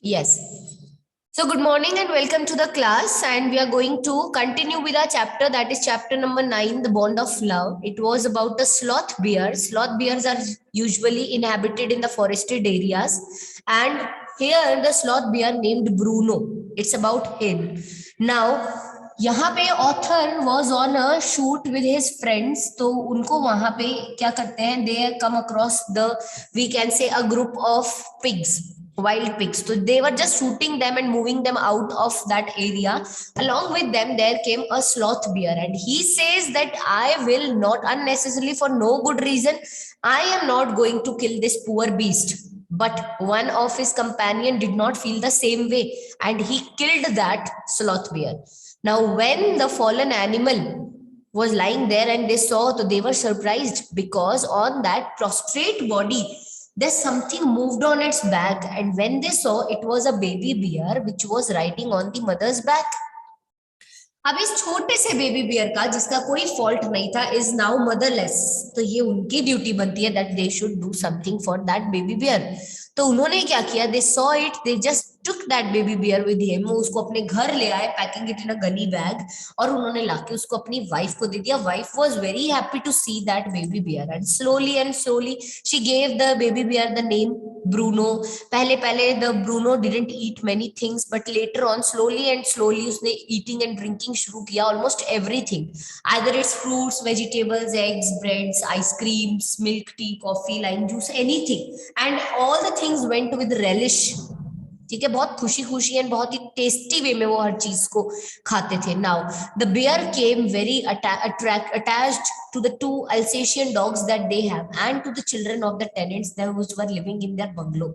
Yes. So good morning and welcome to the class, and we are going to continue with our chapter, that is chapter number 9, the bond of love. It was about the sloth bear. Sloth bears are usually inhabited in the forested areas, and here the sloth bear named Bruno. It's about him. Now यहाँ पे author was on a shoot with his friends, तो उनको वहां पे क्या करते हैं, they come across the, we can say, a group of pigs, wild pigs. So they were just shooting them and moving them out of that area. Along with them there came a sloth bear, and he says that I will not unnecessarily, for no good reason, I am not going to kill this poor beast. But one of his companion did not feel the same way, and he killed that sloth bear. Now when the fallen animal was lying there and they saw, so they were surprised, because on that prostrate body there's something moved on its back, and when they saw, it was a baby bear which was riding on the mother's back. अब इस छोटे से baby beer का, जिसका कोई fault नहीं था, is now मदरलेस, तो ये उनकी ड्यूटी बनती है that they should do something for that baby bear. तो उन्होंने क्या किया, they saw it, they just took that baby bear with him. वो उसको अपने घर ले आए, packing it in a gunny bag, और उन्होंने लाके उसको अपनी वाइफ को दे दिया. Wife was very happy to see that baby bear, and slowly she gave the baby bear the name Bruno. पहले पहले the Bruno didn't eat many things, but later on slowly and slowly उसने eating and drinking शुरू किया, almost everything, either it's fruits, vegetables, eggs, breads, ice creams, milk tea, coffee, lime juice, anything, and all the things went with relish. ठीक है, बहुत खुशी खुशी and बहुत ही tasty वे में वो हर चीज को खाते थे. Now the bear came very attached to the two Alsatian dogs that they have, and to the children of the tenants that were living in their bungalow.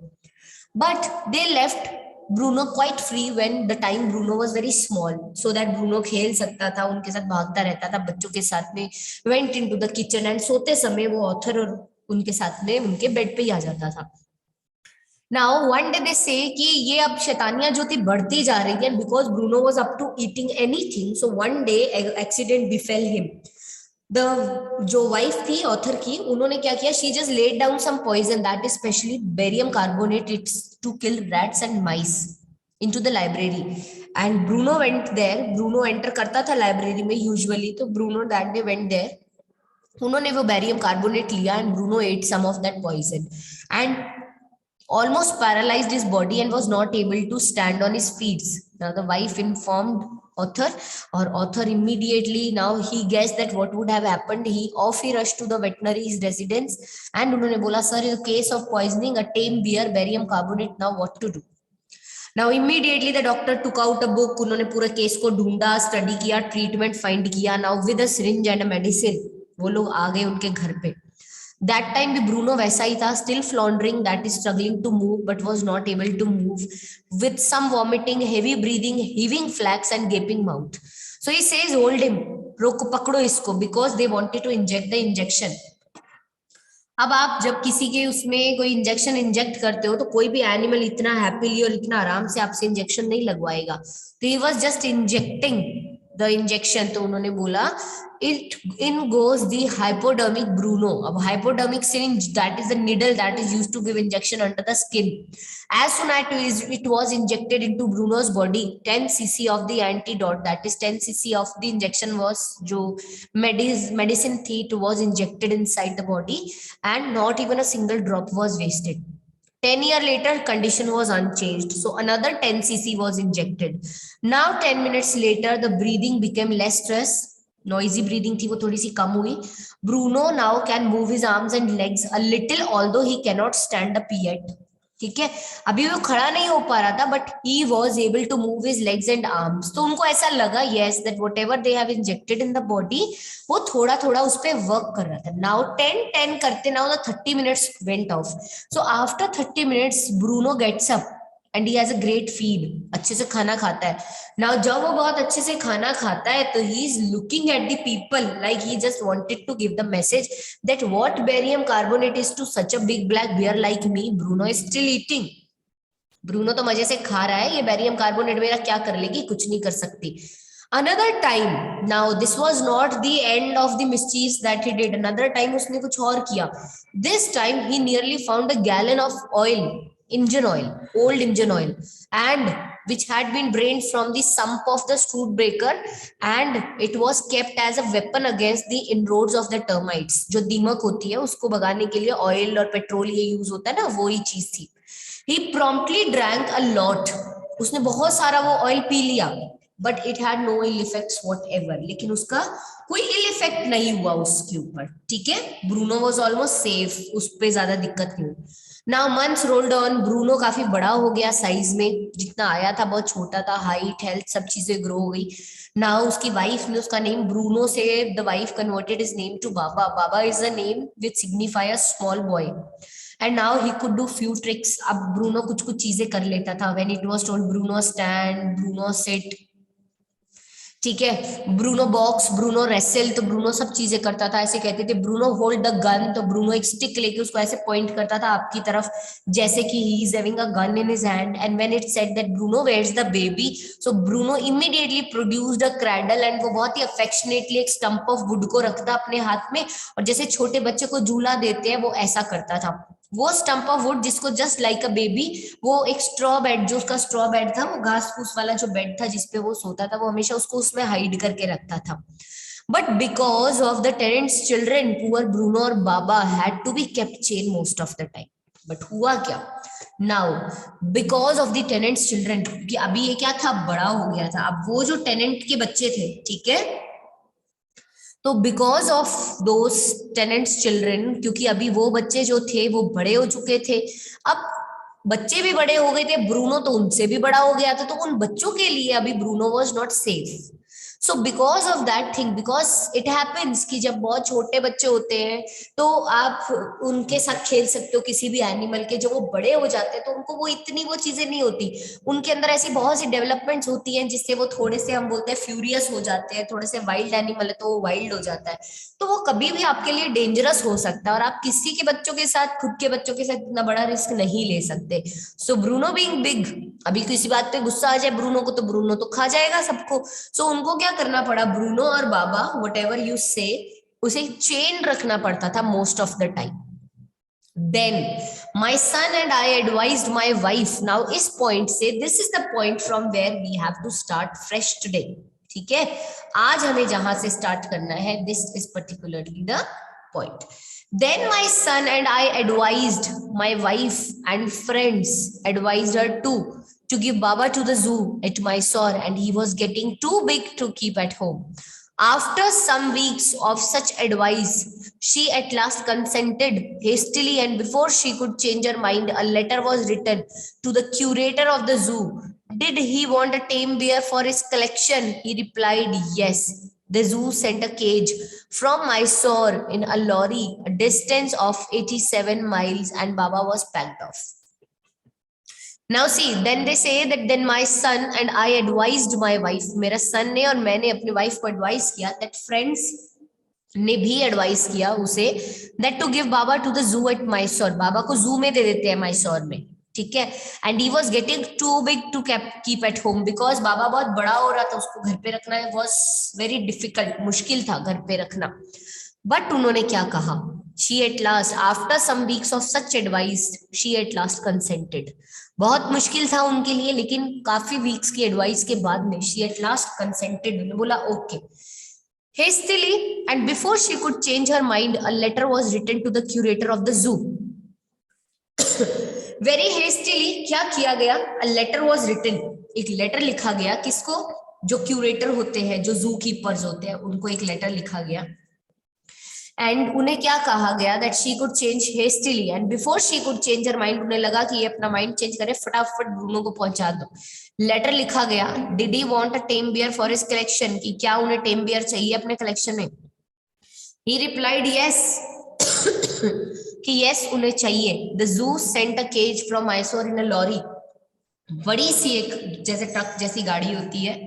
But they left Bruno quite free when the time Bruno was very small, so that Bruno खेल सकता था, उनके साथ भागता रहता था, बच्चों के साथ में went into the kitchen, and सोते समय वो ऑथर और उनके साथ में उनके बेड पे ही आ जाता था. नाउ वन डे दे से कि ये अब शैतानियां जो थी बढ़ती जा रही है, because Bruno was up to eating anything. So one day accident befell him. The जो वाइफ थी ऑथर की, उन्होंने क्या किया, she just laid down some poison, that is specially barium carbonate, it's to kill rats and mice, into the library. And Bruno went there. Bruno enter करता था library में usually, तो Bruno that day went there. उन्होंने वो barium carbonate लिया, and Bruno eight some of that poison, and almost paralyzed his body and was not able to stand on his feet. Now the wife informed author, or author immediately, now he guessed that what would have happened. He rushed to the veterinary's residence, and उन्होंने बोला, sir, in a case of poisoning, a tame beer, barium carbonate, now what to do. Now immediately the doctor took out a book. उन्होंने पूरे case को ढूंढा, study किया, treatment find किया. Now with a syringe and a medicine, वो लोग आ गए उनके घर पे. That time भी ब्रूनो वैसा ही था, still floundering, that is struggling to move but was not able to move, with some vomiting, heavy breathing, heaving flaps and gaping mouth. So he says, hold him, रोको, पकड़ो इसको, because they wanted to inject the injection. अब आप जब किसी के उसमें कोई इंजेक्शन इंजेक्ट करते हो, तो कोई भी एनिमल इतना हैप्पीली और इतना आराम से आपसे इंजेक्शन नहीं लगवाएगा. तो he was just injecting the injection. तो उन्होंने बोला, it in goes the hypodermic Bruno. अब hypodermic syringe, that is the needle that is used to give injection under the skin. As soon as it was injected into Bruno's body, 10 cc of the antidote, that is 10 cc of the injection, was जो medicine थी, it was injected inside the body, and not even a single drop was wasted. 10 years later, condition was unchanged. So another 10 cc was injected. Now 10 minutes later, the breathing became less stress. Noisy breathing थी वो थोड़ी सी कम हुई. Bruno now can move his arms and legs a little, although he cannot stand up yet. ठीक है, अभी वो खड़ा नहीं हो पा रहा था, but he was able to move his legs and arms. तो उनको ऐसा लगा, yes, that whatever they have injected in the body, वो थोड़ा थोड़ा उस पे वर्क कर रहा था. Now 10 करते, now the 30 minutes went off. So after 30 minutes, Bruno gets up and he has a great feed. अच्छे से खाना खाता है. Now जब वो बहुत अच्छे से खाना खाता है, तो he is looking at the people like he just wanted to give the message that what barium carbonate is to such a big black bear like me. Bruno is still eating. Bruno तो मजे से खा रहा है, ये barium carbonate मेरा क्या कर लेगी, कुछ नहीं कर सकती. Another time, now this was not the end of the mischiefs that he did. Another time उसने कुछ और किया. This time he nearly found a gallon of oil engine oil, old engine oil, and which had been drained from the sump of the screw breaker, and it was kept as a weapon against the inroads of the termites. जो दीमक होती है उसको भगाने के लिए oil और petrol ये यूज होता है ना, वो ही चीज थी. He promptly drank a lot. उसने बहुत सारा वो ऑयल पी लिया, but it had no ill effects whatever. लेकिन उसका कोई इल इफेक्ट नहीं हुआ उसके ऊपर. ठीक है, ब्रूनो वाज ऑलमोस्ट सेफ, उस पे ज्यादा दिक्कत नहीं हुई. Now months rolled on. Bruno काफी बड़ा हो गया साइज में, जितना आया था बहुत छोटा था. हाइट, हेल्थ, सब चीजें ग्रो हो गई. नाउ उसकी वाइफ ने उसका नेम ब्रूनो से the wife converted his name to Baba. Baba is a name which signify a small boy. And now he could do few tricks. अब ब्रूनो कुछ कुछ चीजें कर लेता था. When it was told Bruno stand, Bruno sit, ठीक है, ब्रूनो बॉक्स, ब्रूनो रेसल, तो ब्रूनो सब चीजें करता था. ऐसे कहते थे ब्रूनो होल्ड द गन, तो ब्रूनो एक स्टिक लेके उसको ऐसे पॉइंट करता था आपकी तरफ, जैसे कि he is having a gun in his hand. And when it said that Bruno where's the baby, so Bruno immediately produced a cradle, and वो बहुत ही अफेक्शनेटली एक स्टंप ऑफ वुड को रखता अपने हाथ में, और जैसे छोटे बच्चे को झूला देते हैं वो ऐसा करता था. वो स्टंप ऑफ वुड जिसको जस्ट लाइक अ बेबी, वो एक स्ट्रॉ बेड, जो उसका स्ट्रॉ बेड था, वो घास फूस वाला जो बेड था जिसपे वो सोता था, वो हमेशा उसको उसमें हाइड करके रखता था. But because of the tenants children, poor Bruno और Baba had to be kept chain most of the time. But हुआ क्या now, because of the tenants children, कि अभी ये क्या था, बड़ा हो गया था. अब वो जो टेनेंट के बच्चे थे, ठीक है, तो because of those tenants children, क्योंकि अभी वो बच्चे जो थे वो बड़े हो चुके थे. अब बच्चे भी बड़े हो गए थे, ब्रूनो तो उनसे भी बड़ा हो गया था, तो उन बच्चों के लिए अभी Bruno was not safe. So because of that thing, because it happens कि जब बहुत छोटे बच्चे होते हैं तो आप उनके साथ खेल सकते हो किसी भी एनिमल के. जब वो बड़े हो जाते हैं तो उनको वो इतनी वो चीजें नहीं होती. उनके अंदर ऐसी बहुत सी डेवलपमेंट्स होती हैं जिससे वो थोड़े से, हम बोलते हैं, फ्यूरियस हो जाते हैं. थोड़े से वाइल्ड एनिमल है तो वो वाइल्ड हो जाता है. तो वो कभी भी आपके लिए डेंजरस हो सकता है, और आप किसी के बच्चों के साथ, खुद के बच्चों के साथ इतना बड़ा रिस्क नहीं ले सकते. सो ब्रूनो बीइंग बिग, अभी किसी बात पे गुस्सा आ जाए ब्रूनो को तो ब्रूनो तो खा जाएगा सबको. सो उनको क्या करना पड़ा, ब्रूनो और बाबा, वट एवर यू से, उसे चेन रखना पड़ता था most of the time. Then my son and I advised my wife. Now इस point से, this is the point from where we have to start fresh today. ठीक है, आज हमें जहां से स्टार्ट करना है, this is particularly the point. Then my son and I advised my wife, and friends advised her too, to give Baba to the zoo at Mysore, and he was getting too big to keep at home. After some weeks of such advice, she at last consented hastily, and before she could change her mind, a letter was written to the curator of the zoo. Did he want a tame bear for his collection? He replied, yes. The zoo sent a cage from Mysore in a lorry, a distance of 87 miles, and Baba was packed off. Now see, then they say that then my son and I advised my wife, मेरा son ने और मैंने अपनी wife को advise किया, that friends ने भी advise किया उसे, that to give Baba to the zoo at Mysore, बाबा को zoo में दे देते हैं मैसूर में, ठीक है. And he was getting too big to keep at home, because बाबा बहुत बड़ा हो रहा था, उसको घर पे रखना was very difficult, मुश्किल था घर पे रखना. But उन्होंने क्या कहा, she at last, after some weeks of such advice, she at last consented. बहुत मुश्किल था उनके लिए, लेकिन काफी वीक्स की एडवाइस के बाद में she at last consented. उन्होंने बोला okay. Hastily, and before she could change her mind, a letter was written to the curator of the zoo. Very hastily क्या किया गया, a letter was written, एक लेटर लिखा गया. किसको, जो क्यूरेटर होते हैं, जो जू कीपर्स होते हैं, उनको एक लेटर लिखा गया. एंड उन्हें क्या कहा गया, that she could change hastily, and before she could change her mind, उन्हें लगा कि ये अपना माइंड चेंज करे, फटाफट ब्रूनो को पहुंचा दो. लेटर लिखा गया, did he want a tame bear for his collection, कि क्या उन्हें टेम बियर चाहिए अपने कलेक्शन में. ही रिप्लाइड यस, कि यस उन्हें चाहिए. The zoo sent a cage from Mysore in a lorry, बड़ी सी एक जैसे ट्रक जैसी गाड़ी होती है.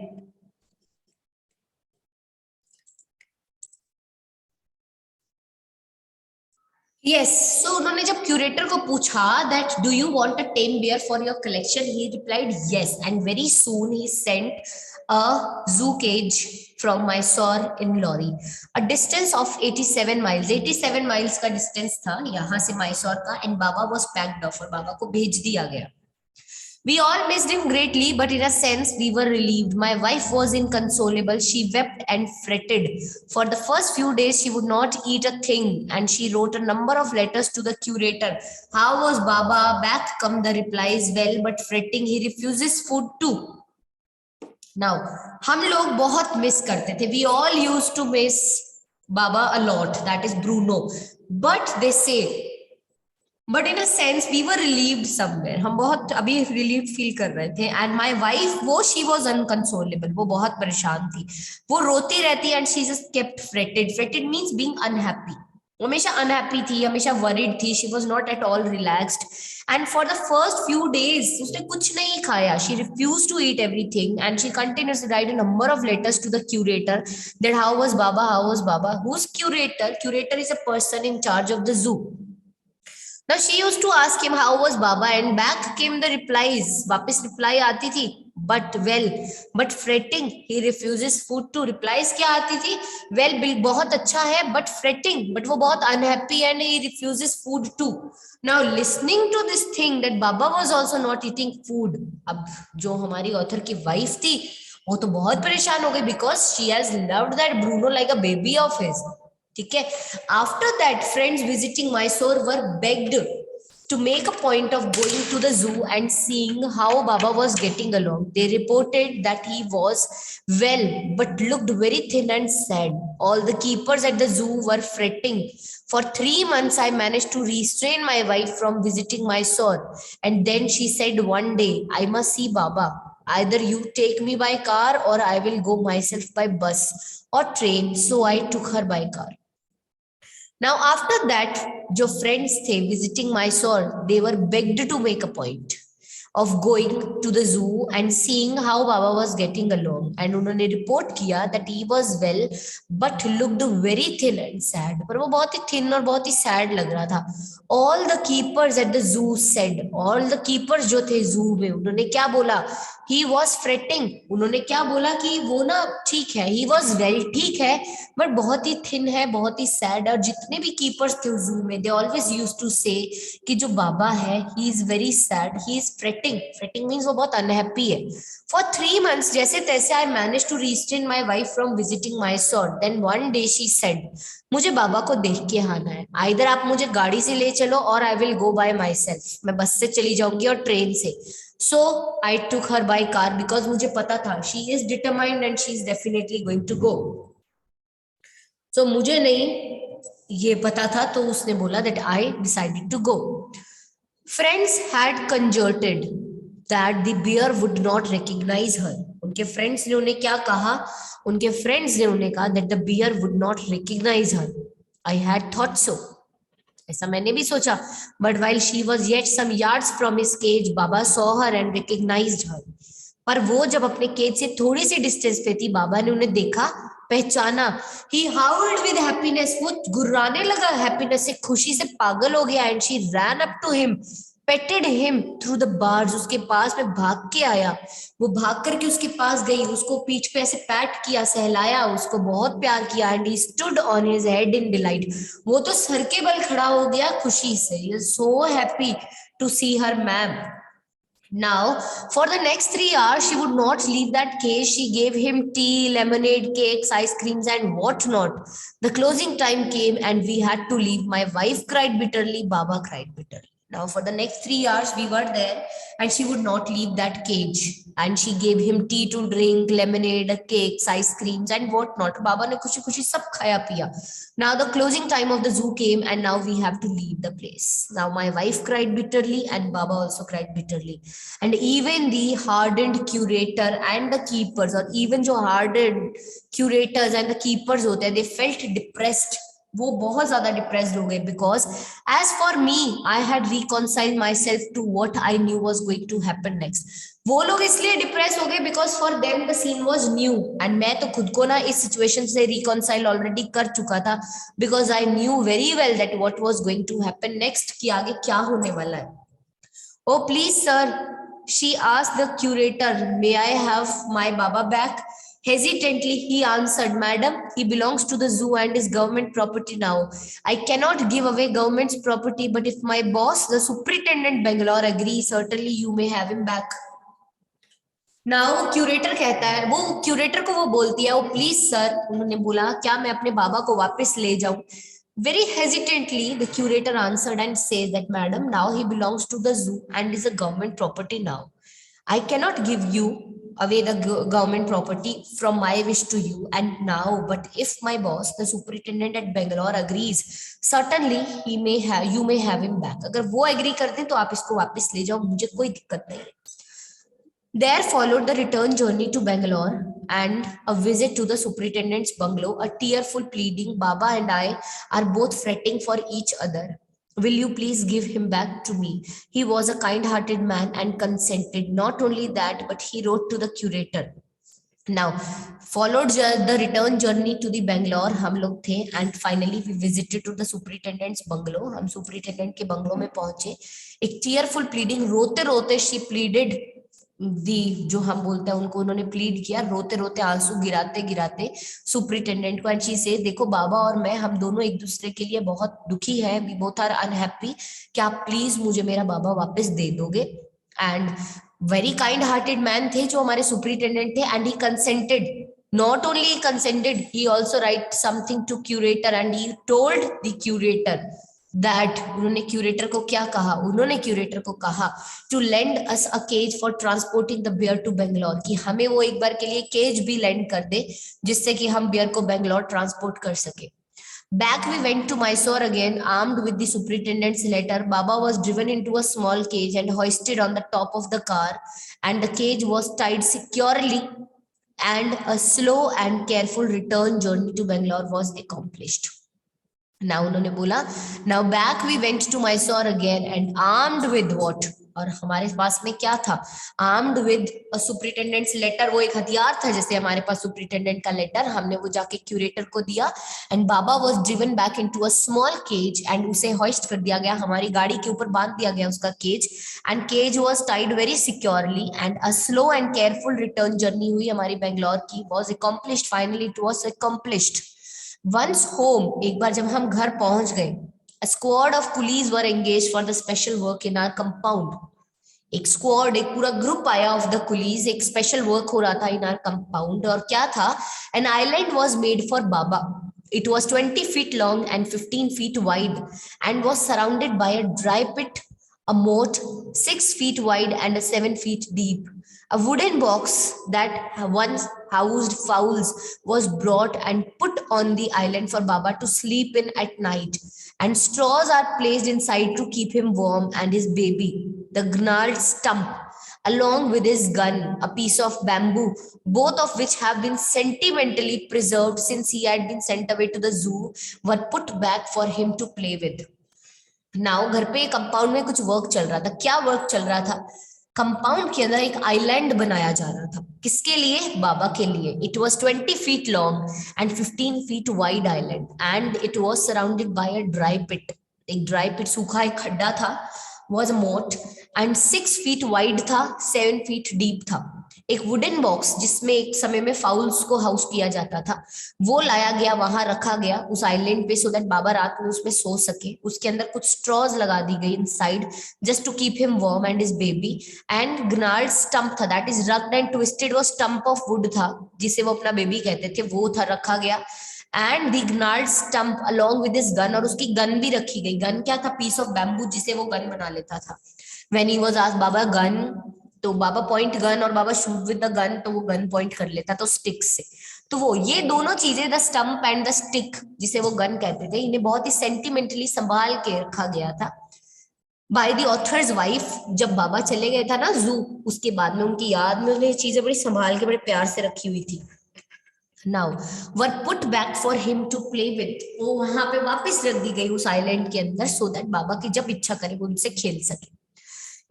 यस, सो उन्होंने जब क्यूरेटर को पूछा that do you want a tame bear for your collection, he replied yes, and very soon he sent a zoo cage from Mysore in lorry. A distance of 87 miles. 87 miles का distance था यहाँ से Mysore का, and Baba was packed off और बाबा को भेज दिया गया. We all missed him greatly, but in a sense, we were relieved. My wife was inconsolable. She wept and fretted. For the first few days, she would not eat a thing, and she wrote a number of letters to the curator. How was Baba? Back come the replies. Well, but fretting, he refuses food too. Now, हम लोग बहुत miss करते थे. We all used to miss Baba a lot. That is Bruno. But they say, but in a sense we were relieved somewhere. हम बहुत अभी relieved feel कर रहे थे. And my wife, वो she was unconsolable. वो बहुत परेशान थी. वो रोती रहती and she just kept fretted. Fretted means being unhappy. हमेशा unhappy थी, हमेशा worried थी. She was not at all relaxed. And for the first few days, उसने कुछ नहीं खाया. She refused to eat everything, and she continuously write a number of letters to the curator that how was Baba, how was Baba. Who's curator? Curator is a person in charge of the zoo. Now she used to ask him how was Baba, and back came the replies. वापस reply आती थी. But well, but fretting, he refuses food too. Replies क्या आती थी? Well, bill बहुत अच्छा है, but fretting, but वो बहुत unhappy and he refuses food too. Now listening to this thing that Baba was also not eating food. अब जो हमारी author की wife थी, वो तो बहुत परेशान हो गई because she has loved that Bruno like a baby of his. ठीक है. After that, friends visiting Mysore were begged to make a point of going to the zoo and seeing how Baba was getting along. They reported that he was well, but looked very thin and sad. All the keepers at the zoo were fretting. For 3 months, I managed to restrain my wife from visiting Mysore. And then she said one day, I must see Baba. Either you take me by car or I will go myself by bus or train. So I took her by car. Now, after that, जो friends थे visiting Mysore, they were begged to make a point of going to the zoo and seeing how Baba was getting along. And उन्होंने report किया that he was well, but looked very thin and sad. पर वो बहुत ही thin और बहुत ही sad लग रहा था. All the keepers at the zoo said, all the keepers जो थे zoo में, उन्होंने क्या बोला? He was fretting. उन्होंने क्या बोला कि वो ना ठीक है, he was well, ठीक है, but बहुत ही thin है, बहुत ही sad. और जितने भी keepers थे zoo में, they always used to say कि जो बाबा है, he is very sad, he is fretting. Fretting means वो बहुत unhappy है. For 3 months, जैसे तैसे I managed to restrain my wife from visiting Mysore. Then one day she said, मुझे बाबा को देख के आना है. Either आप मुझे गाड़ी से ले चलो और I will go by myself. मैं बस से चली जाऊंगी और ट्रेन से. So I took her by car because मुझे पता था she is determined and she is definitely going to go. So मुझे नहीं ये पता था, तो उसने बोला that I decided to go. Friends had conjectured that the bear would not recognize her. उनके friends ने उन्हें क्या कहा? उनके friends ने उन्हें कहा that the bear would not recognize her. I had thought so. ऐसा मैंने भी सोचा. But while she was yet some yards from his cage, Baba saw her and recognized her. पर वो जब अपने केज से थोड़ी सी डिस्टेंस पे थी, बाबा ने उन्हें देखा, पहचाना. He howled with happiness. वो गुर्राने लगा हैप्पीनेस से, खुशी से पागल हो गया. And she ran up to him, petted him through the bars. उसके पास में भाग के आया. वो भाग करके उसके पास गई, उसको पीठ पे ऐसे पैट किया, सहलाया, उसको बहुत प्यार किया. And he stood on his head in delight. वो तो सर के बल खड़ा हो गया खुशी से. He is so happy to see her, ma'am. Now, for the next 3 hours, she would not leave that cage. She gave him tea, lemonade, cakes, ice creams, and whatnot. The closing time came and we had to leave. My wife cried bitterly. Baba cried bitterly. Now, for the next 3 hours, we were there and she would not leave that cage. And she gave him tea to drink, lemonade, cakes, ice creams, and whatnot. Baba ne khushi khushi sab khaya piya. Now, the closing time of the zoo came and now we have to leave the place. Now, my wife cried bitterly and Baba also cried bitterly. And even the hardened curator and the keepers, or even जो hardened curators and the keepers होते हैं, they felt depressed. वो बहुत ज्यादा depressed हो गए because as for me, I had reconciled myself to what I knew was going to happen next. वो लोग इसलिए डिप्रेस हो गए because for them the scene was new, and मैं तो खुद को ना इस सिचुएशन से reconcile already कर चुका था because I knew very well that what was going to happen next, कि आगे क्या होने वाला है. Oh please sir, she asked the curator, may I have my Baba back? Hesitantly, he answered, Madam, he belongs to the zoo and is government property now. I cannot give away government's property, but if my boss, the superintendent Bangalore, agrees, certainly you may have him back. Now curator कहता है, वो curator को वो बोलती है, वो please sir, उन्होंने बोला क्या मैं अपने बाबा को वापस ले जाऊं. Very hesitantly, the curator answered and says that, Madam, now he belongs to the zoo and is a government property now. I cannot give you away the government property from my wish to you and now, but if my boss, the superintendent at Bangalore, agrees, certainly you may have him back. अगर वो agree करते हैं तो आप इसको वापस ले जाओ, मुझे कोई दिक्कत नहीं है. There followed the return journey to Bangalore and a visit to the superintendent's bungalow, a tearful pleading. Baba and I are both fretting for each other. Will you please give him back to me? He was a kind-hearted man and consented. Not only that, but he wrote to the curator. Now, followed the return journey to the Bangalore, हम लोग थे, and finally we visited to the superintendent's bungalow. हम superintendent के bungalow में पहुंचे. एक tearful pleading, रोते रोते she pleaded. जो हम बोलते हैं उनको, उन्होंने प्लीड किया, रोते रोते आंसू गिराते गिराते सुपरिटेंडेंट को. एंड शी से, देखो बाबा और मैं, हम दोनों एक दूसरे के लिए बहुत दुखी हैं, वी बोथ आर अनहैप्पी, क्या आप प्लीज मुझे मेरा बाबा वापस दे दोगे. And very kind hearted man थे जो हमारे सुपरिटेंडेंट थे, and he consented. Not only he consented, he also write something to curator and he told the curator that, उन्होंने क्यूरेटर को क्या कहा, उन्होंने क्यूरेटर को कहा to lend us a cage for transporting the bear to Bangalore, कि हमें वो एक बार के लिए केज भी लेंड कर दे जिससे कि हम बियर को बेंगलोर ट्रांसपोर्ट कर सके. Back we went to Mysore again, armed with the superintendent's letter. Baba was driven into a small cage and hoisted on the top of the car, and the cage was tied securely, and a slow and careful return journey to Bangalore was accomplished. Now उन्होंने बोला, now back we went to Mysore again and armed with what, और हमारे पास में क्या था, armed with a superintendent's letter. वो एक हथियार था, जैसे हमारे पास superintendent का लेटर, हमने वो जाके क्यूरेटर को दिया. and Baba was driven back into a small cage, and उसे hoist कर दिया गया, हमारी गाड़ी के ऊपर बांध दिया गया उसका cage, and cage was tied very securely, and a slow and careful return journey हुई हमारी बेंगलोर की, was accomplished. Finally it was accomplished. Once home, एक बार जब हम घर पहुंच गए, a squad of coolies were engaged for the special work in our compound. एक स्क्वाड, एक पूरा ग्रुप आया ऑफ द कुलीज, एक स्पेशल वर्क हो रहा था इन आवर कंपाउंड. और क्या था, an island was made for Baba. It was 20 feet long and 15 feet wide and was surrounded by a dry pit, a moat 6 feet wide and 7 feet deep. A wooden box that once housed fowls was brought and put on the island for Baba to sleep in at night, and straws are placed inside to keep him warm and his baby. The gnarled stump, along with his gun, a piece of bamboo, both of which have been sentimentally preserved since he had been sent away to the zoo, were put back for him to play with. Now, घर पे compound में कुछ work चल रहा था. क्या work चल रहा था, कंपाउंड के अंदर एक आइलैंड बनाया जा रहा था. किसके लिए, बाबा के लिए. It was 20 feet long and 15 feet wide island, and it was surrounded by a dry pit. एक ड्राई पिट, सूखा एक खड्डा था, was a moat, and 6 feet wide था, 7 feet deep था. एक वुडन बॉक्स जिसमें एक समय में फाउल्स को हाउस किया जाता था, वो लाया गया, वहां रखा गया उस आइलैंड पे, सो दैट बाबा रात में उसमें सो सके. उसके अंदर कुछ स्ट्रॉज लगा दी गई inside, just to keep him warm and his baby. And gnarled stump था, that is rucked and twisted, वो स्टंप ऑफ वुड था जिसे वो अपना बेबी कहते थे, वो था रखा गया. And the gnarled stump along with his gun, और उसकी गन भी रखी गई. गन क्या था, पीस ऑफ बैम्बू जिसे वो गन बना लेता था. when he was asked Baba gun, तो बाबा पॉइंट गन, और बाबा शूट विद द गन, तो वो गन पॉइंट कर लेता तो स्टिक से. तो वो ये दोनों चीजें, the stump and the stick जिसे वो गन कहते थे, इन्हें बहुत ही सेंटिमेंटली संभाल के रखा गया था बाय द ऑथर्स वाइफ. जब बाबा चले गए था ना जू, उसके बाद में उनकी याद में उन्हें चीजें बड़ी संभाल के, बड़े प्यार से रखी हुई थी. Now, were put back for him to play with. वो वहां पे वापस रख दी गई उस आइलैंड के अंदर, so that बाबा की जब इच्छा करे वो उनसे खेल सके.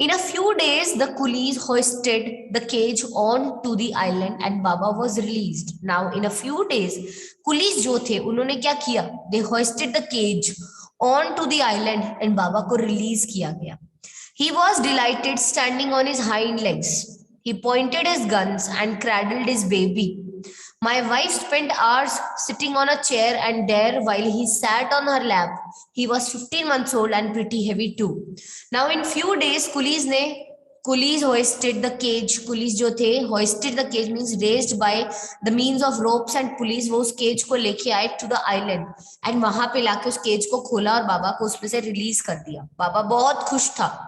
In a few days, the coolies hoisted the cage on to the island and Baba was released. Now, in a few days, coolies जो थे उन्होंने क्या किया, they hoisted the cage on to the island and बाबा को release किया गया. He was delighted, standing on his hind legs. He pointed his guns and cradled his baby. My wife spent hours sitting on a chair and there while he sat on her lap. He was 15 months old and pretty heavy too. Now in few days, coolies hoisted the cage. Coolies जो थे hoisted the cage means raised by the means of ropes and pulleys. वो उस cage को लेके आए to the island and वहां पे लाके उस cage को खोला और बाबा को उसमें से release कर दिया. बाबा बहुत खुश था.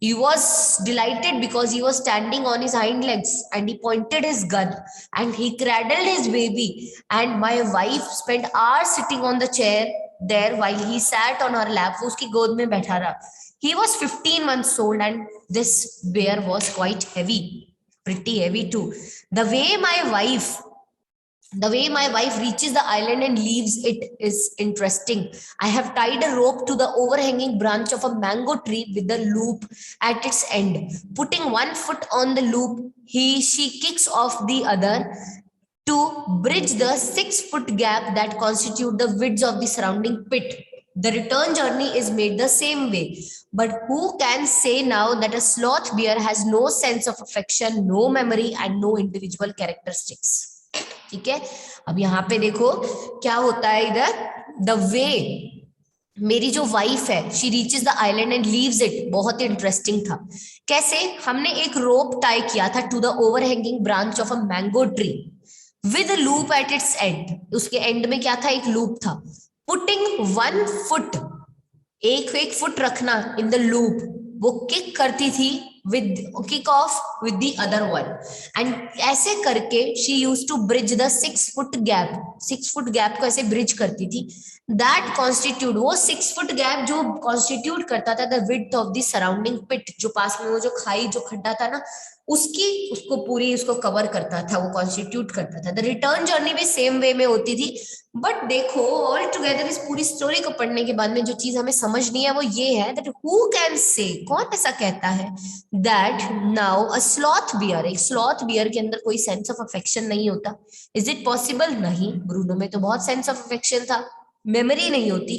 He was delighted because he was standing on his hind legs and he pointed his gun and he cradled his baby. And my wife spent hours sitting on the chair there while he sat on her lap. वो उसकी गोद में बैठा रहा. He was 15 months old and this bear was quite heavy, pretty heavy too. The way my wife reaches the island and leaves it is interesting. I have tied a rope to the overhanging branch of a mango tree with the loop at its end. Putting one foot on the loop, she kicks off the other to bridge the 6-foot gap that constitute the width of the surrounding pit. The return journey is made the same way. But who can say now that a sloth bear has no sense of affection, no memory, and no individual characteristics? ठीक है. अब यहाँ पे देखो क्या होता है इधर. द वे मेरी जो वाइफ है she reaches the island and leaves it, बहुत ही इंटरेस्टिंग था. कैसे? हमने एक रोप टाई किया था to the overhanging branch of a mango tree with loop at its end. उसके एंड में क्या था? एक लूप था. पुटिंग 1 फुट, एक फुट रखना इन द लूप. वो किक करती थी with kick off with the other one and ऐसे करके she used to bridge the 6-foot gap. 6-foot gap को ऐसे bridge करती थी. that constitute, वो 6-foot gap जो constitute करता था the width of the surrounding pit, जो पास में वो जो खाई जो खड्डा था ना उसको पूरी उसको कवर करता था, वो कॉन्स्टिट्यूट करता था. द रिटर्न जर्नी भी सेम वे में होती थी. बट देखो ऑल टुगेदर इस पूरी स्टोरी को पढ़ने के बाद में जो चीज हमें समझनी है वो ये है दैट हु कैन से, कौन ऐसा कहता है that now a sloth bear, एक स्लॉथ बियर के अंदर कोई सेंस ऑफ अफेक्शन नहीं होता. Is it possible? नहीं. ब्रूनो में तो बहुत सेंस ऑफ अफेक्शन था. मेमोरी नहीं होती?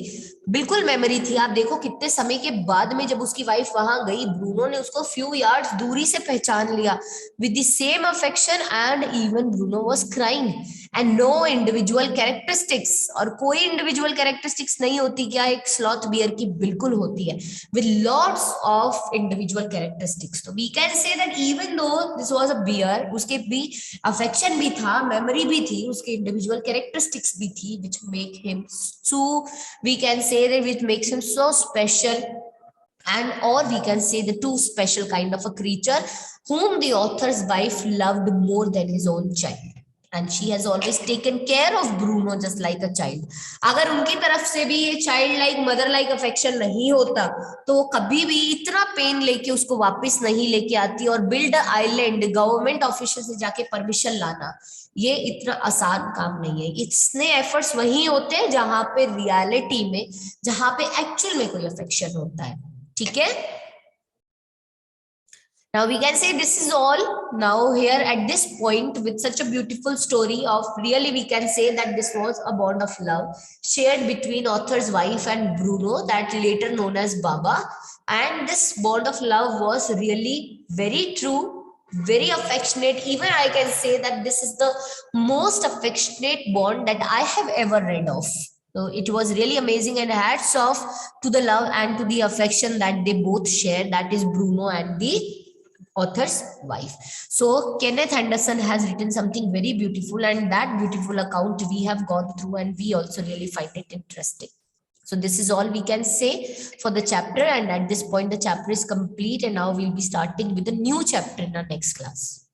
बिल्कुल मेमोरी थी. आप देखो कितने समय के बाद में जब उसकी वाइफ वहां गई, ब्रूनो ने उसको फ्यू यार्ड्स दूरी से पहचान लिया with the same affection and even Bruno was crying and no individual characteristics. और कोई इंडिविजुअल कैरेक्टरिस्टिक्स नहीं होती क्या? एक स्लॉथ बियर की बिल्कुल होती है with lots of individual characteristics. तो we can say that even though this was a bear, उसके भी अफेक्शन भी था, मेमोरी भी थी, उसके इंडिविजुअल कैरेक्टरिस्टिक्स भी थी which make him so we can say that which makes him so special, and or we can say the two special kind of a creature whom the author's wife loved more than his own child, and she has always taken care of Bruno just like a child. अगर उनकी तरफ से भी ये child like mother like affection नहीं होता तो वो कभी भी इतना पेन लेके उसको वापस नहीं लेके आती. और बिल्ड आइलैंड, गवर्नमेंट ऑफिशियल से जाके परमिशन लाना, ये इतना आसान काम नहीं है. इतने एफर्ट्स वही होते हैं जहां पे रियलिटी में, जहां पे एक्चुअल में कोई अफेक्शन होता है. ठीक है. Now we can say this is all. Now here at this point with such a beautiful story of, really we can say that this was a bond of love shared between author's wife and Bruno, that later known as Baba. And this bond of love was really very true, very affectionate. Even I can say that this is the most affectionate bond that I have ever read of. So it was really amazing, and hats off to the love and to the affection that they both share, that is Bruno and the author's wife. So Kenneth Anderson has written something very beautiful, and that beautiful account we have gone through and we also really find it interesting. So this is all we can say for the chapter, and at this point the chapter is complete, and now we'll be starting with a new chapter in our next class.